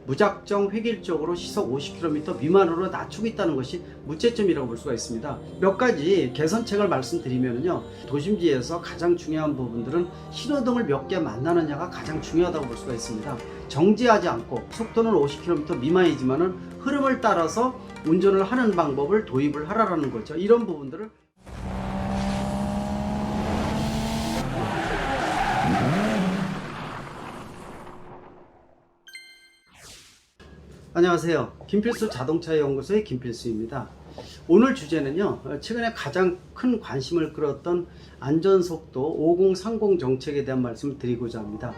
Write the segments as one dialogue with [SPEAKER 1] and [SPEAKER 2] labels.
[SPEAKER 1] 무작정 획일적으로 시속 50km 미만으로 낮추고 있다는 것이 문제점이라고 볼 수가 있습니다. 몇 가지 개선책을 말씀드리면요, 도심지에서 가장 중요한 부분들은 신호등을 몇 개 만나느냐가 가장 중요하다고 볼 수가 있습니다. 정지하지 않고 속도는 50km 미만이지만은 흐름을 따라서 운전을 하는 방법을 도입을 하라는 거죠. 이런 부분들을 안녕하세요. 김필수 자동차 연구소의 김필수입니다. 오늘 주제는요, 최근에 가장 큰 관심을 끌었던 안전속도 5030 정책에 대한 말씀을 드리고자 합니다.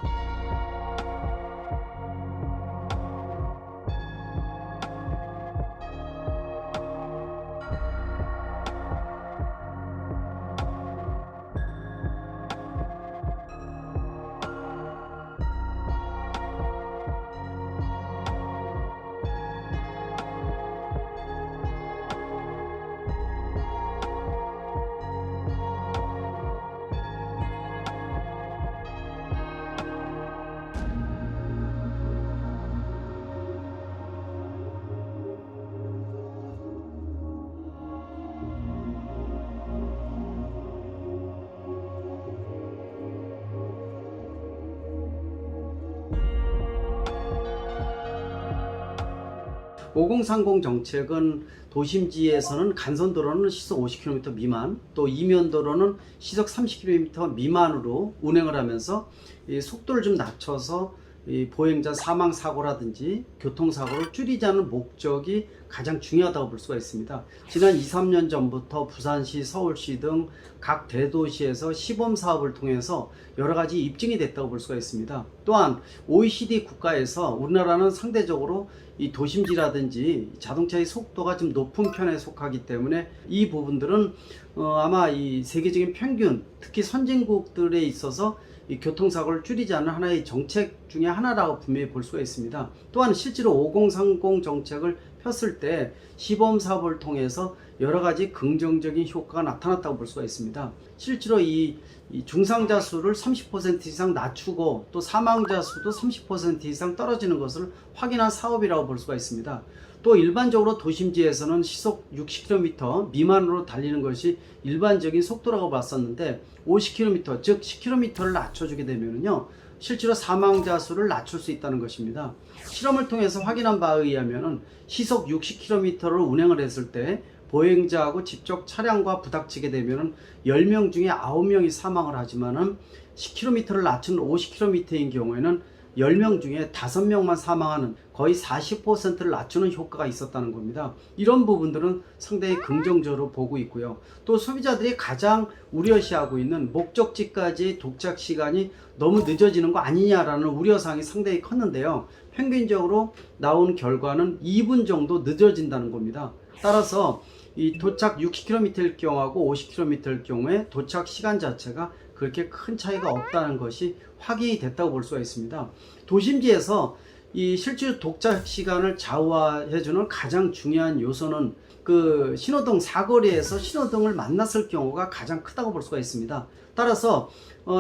[SPEAKER 1] (5030) 정책은 도심지에서는 간선도로는 시속 50km 미만, 또 이면도로는 시속 30km 미만으로 운행을 하면서 이 속도를 좀 낮춰서 이 보행자 사망 사고라든지 교통사고를 줄이자는 목적이 가장 중요하다고 볼 수가 있습니다. 지난 2~3년 전부터 부산시, 서울시 등 각 대도시에서 시범 사업을 통해서 여러 가지 입증이 됐다고 볼 수가 있습니다. 또한 OECD 국가에서 우리나라는 상대적으로 이 도심지라든지 자동차의 속도가 좀 높은 편에 속하기 때문에 이 부분들은 아마 이 세계적인 평균, 특히 선진국들에 있어서 이 교통사고를 줄이지 않는 하나의 정책 중에 하나라고 분명히 볼 수가 있습니다. 또한 실제로 5030 정책을 폈을 때 시범 사업을 통해서 여러 가지 긍정적인 효과가 나타났다고 볼 수가 있습니다. 실제로 이 중상자 수를 30% 이상 낮추고 또 사망자 수도 30% 이상 떨어지는 것을 확인한 사업이라고 볼 수가 있습니다. 또 일반적으로 도심지에서는 시속 60km 미만으로 달리는 것이 일반적인 속도라고 봤었는데 50km 즉 10km를 낮춰주게 되면요, 실제로 사망자 수를 낮출 수 있다는 것입니다. 실험을 통해서 확인한 바에 의하면 시속 60km를 운행을 했을 때 보행자하고 직접 차량과 부닥치게 되면 10명 중에 9명이 사망을 하지만은 10km를 낮춘 50km인 경우에는 10명 중에 5명만 사망하는 거의 40%를 낮추는 효과가 있었다는 겁니다. 이런 부분들은 상당히 긍정적으로 보고 있고요. 또 소비자들이 가장 우려시하고 있는 목적지까지 도착 시간이 너무 늦어지는 거 아니냐라는 우려사항이 상당히 컸는데요. 평균적으로 나온 결과는 2분 정도 늦어진다는 겁니다. 따라서 이 도착 60km일 경우하고 50km일 경우에 도착 시간 자체가 그렇게 큰 차이가 없다는 것이 확인이 됐다고 볼 수가 있습니다. 도심지에서 이 실제 도착 시간을 좌우해주는 가장 중요한 요소는 그 신호등 사거리에서 신호등을 만났을 경우가 가장 크다고 볼 수가 있습니다. 따라서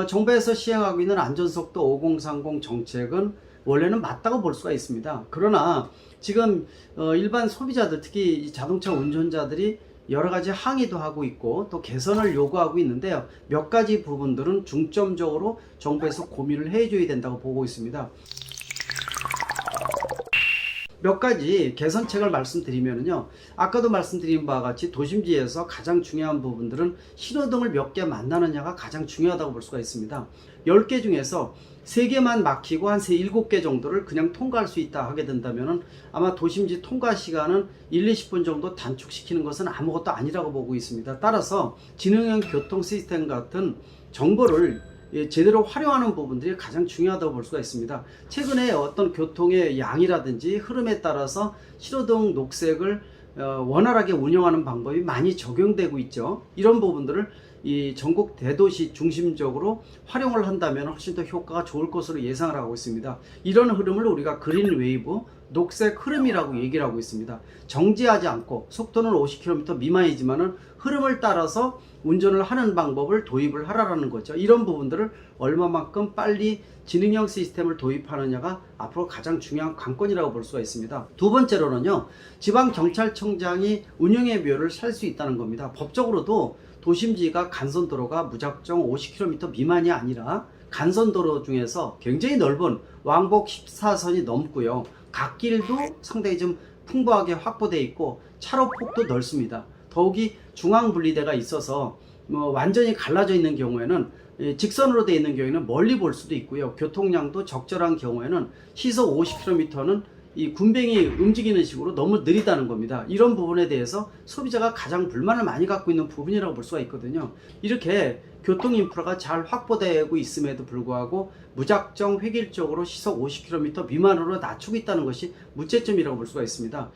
[SPEAKER 1] 정부에서 시행하고 있는 안전속도 5030 정책은 원래는 맞다고 볼 수가 있습니다. 그러나 지금 일반 소비자들, 특히 자동차 운전자들이 여러 가지 항의도 하고 있고 또 개선을 요구하고 있는데요. 몇 가지 부분들은 중점적으로 정부에서 고민을 해줘야 된다고 보고 있습니다. 몇 가지 개선책을 말씀드리면요, 아까도 말씀드린 바와 같이 도심지에서 가장 중요한 부분들은 신호등을 몇 개 만나느냐가 가장 중요하다고 볼 수가 있습니다. 10개 중에서 3개만 막히고 한 7개 정도를 그냥 통과할 수 있다 하게 된다면 아마 도심지 통과 시간은 1~20분 정도 단축시키는 것은 아무것도 아니라고 보고 있습니다. 따라서 지능형 교통 시스템 같은 정보를 제대로 활용하는 부분들이 가장 중요하다고 볼 수가 있습니다. 최근에 어떤 교통의 양이라든지 흐름에 따라서 신호등 녹색을 원활하게 운영하는 방법이 많이 적용되고 있죠. 이런 부분들을 이 전국 대도시 중심적으로 활용을 한다면 훨씬 더 효과가 좋을 것으로 예상을 하고 있습니다. 이런 흐름을 우리가 그린 웨이브, 녹색 흐름이라고 얘기를 하고 있습니다. 정지하지 않고 속도는 50km 미만이지만은 흐름을 따라서 운전을 하는 방법을 도입을 하라는 거죠. 이런 부분들을 얼마만큼 빨리 지능형 시스템을 도입하느냐가 앞으로 가장 중요한 관건이라고 볼 수가 있습니다. 두 번째로는요, 지방경찰청장이 운영의 묘를 살 수 있다는 겁니다. 법적으로도 도심지가 간선도로가 무작정 50km 미만이 아니라 간선도로 중에서 굉장히 넓은 왕복 14선이 넘고요. 갓길도 상당히 좀 풍부하게 확보되어 있고 차로폭도 넓습니다. 더욱이 중앙분리대가 있어서 완전히 갈라져 있는 경우에는 직선으로 되어 있는 경우에는 멀리 볼 수도 있고요. 교통량도 적절한 경우에는 시속 50km는 이 군뱅이 움직이는 식으로 너무 느리다는 겁니다. 이런 부분에 대해서 소비자가 가장 불만을 많이 갖고 있는 부분이라고 볼 수가 있거든요. 이렇게 교통 인프라가 잘 확보되고 있음에도 불구하고 무작정 획일적으로 시속 50km 미만으로 낮추고 있다는 것이 문제점이라고 볼 수가 있습니다.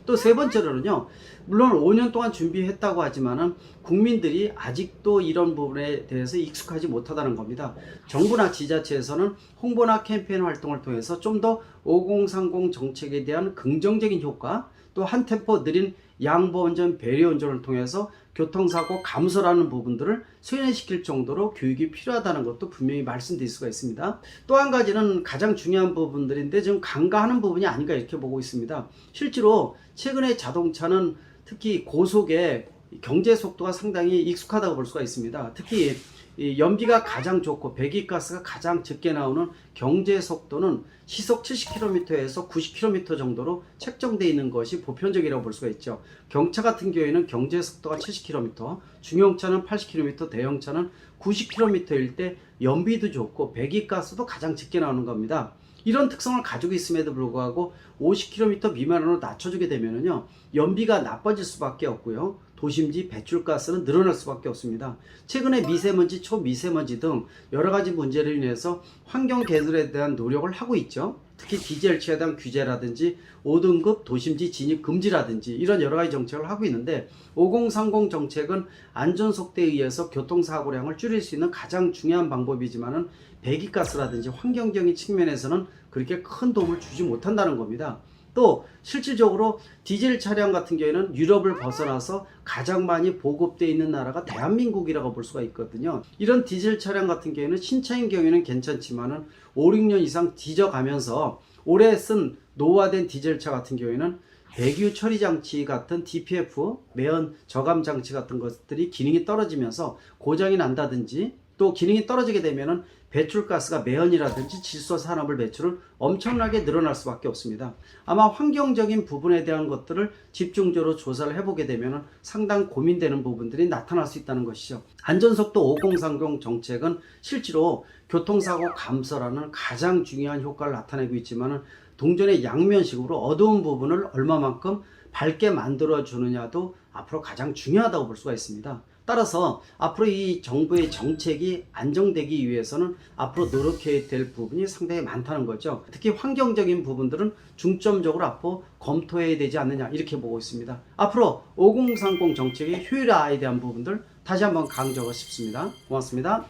[SPEAKER 1] 또 세 번째로는요, 물론 5년 동안 준비했다고 하지만은 국민들이 아직도 이런 부분에 대해서 익숙하지 못하다는 겁니다. 정부나 지자체에서는 홍보나 캠페인 활동을 통해서 좀 더 5030 정책에 대한 긍정적인 효과, 또 한 템포 느린 양보운전, 배려운전을 통해서 교통사고 감소라는 부분들을 소연시킬 정도로 교육이 필요하다는 것도 분명히 말씀드릴 수가 있습니다. 또 한 가지는 가장 중요한 부분들인데 좀 간과하는 부분이 아닌가 이렇게 보고 있습니다. 실제로 최근에 자동차는 특히 고속의 경제 속도가 상당히 익숙하다고 볼 수가 있습니다. 특히 연비가 가장 좋고 배기가스가 가장 적게 나오는 경제 속도는 시속 70km에서 90km 정도로 책정되어 있는 것이 보편적이라고 볼 수가 있죠. 경차 같은 경우에는 경제 속도가 70km, 중형차는 80km, 대형차는 90km일 때 연비도 좋고 배기가스도 가장 적게 나오는 겁니다. 이런 특성을 가지고 있음에도 불구하고 50km 미만으로 낮춰주게 되면요, 연비가 나빠질 수밖에 없고요, 도심지 배출가스는 늘어날 수밖에 없습니다. 최근에 미세먼지, 초미세먼지 등 여러 가지 문제로 인해서 환경 개선에 대한 노력을 하고 있죠. 특히 디젤차에 대한 규제라든지 5등급 도심지 진입 금지라든지 이런 여러 가지 정책을 하고 있는데, 5030 정책은 안전속도에 의해서 교통사고량을 줄일 수 있는 가장 중요한 방법이지만은 배기가스라든지 환경적인 측면에서는 그렇게 큰 도움을 주지 못한다는 겁니다. 또 실질적으로 디젤 차량 같은 경우에는 유럽을 벗어나서 가장 많이 보급되어 있는 나라가 대한민국이라고 볼 수가 있거든요. 이런 디젤 차량 같은 경우에는 신차인 경우에는 괜찮지만은 5, 6년 이상 뒤져가면서 오래 쓴 노후화된 디젤차 같은 경우에는 배기 처리 장치 같은 DPF, 매연 저감 장치 같은 것들이 기능이 떨어지면서 고장이 난다든지, 또 기능이 떨어지게 되면은 배출가스가 매연이라든지 질소 산화물 배출은 엄청나게 늘어날 수밖에 없습니다. 아마 환경적인 부분에 대한 것들을 집중적으로 조사를 해보게 되면 상당 고민되는 부분들이 나타날 수 있다는 것이죠. 안전속도 5030 정책은 실제로 교통사고 감소라는 가장 중요한 효과를 나타내고 있지만 동전의 양면식으로 어두운 부분을 얼마만큼 밝게 만들어 주느냐도 앞으로 가장 중요하다고 볼 수가 있습니다. 따라서 앞으로 이 정부의 정책이 안정되기 위해서는 앞으로 노력해야 될 부분이 상당히 많다는 거죠. 특히 환경적인 부분들은 중점적으로 앞으로 검토해야 되지 않느냐 이렇게 보고 있습니다. 앞으로 5030 정책의 효율화에 대한 부분들 다시 한번 강조하고 싶습니다. 고맙습니다.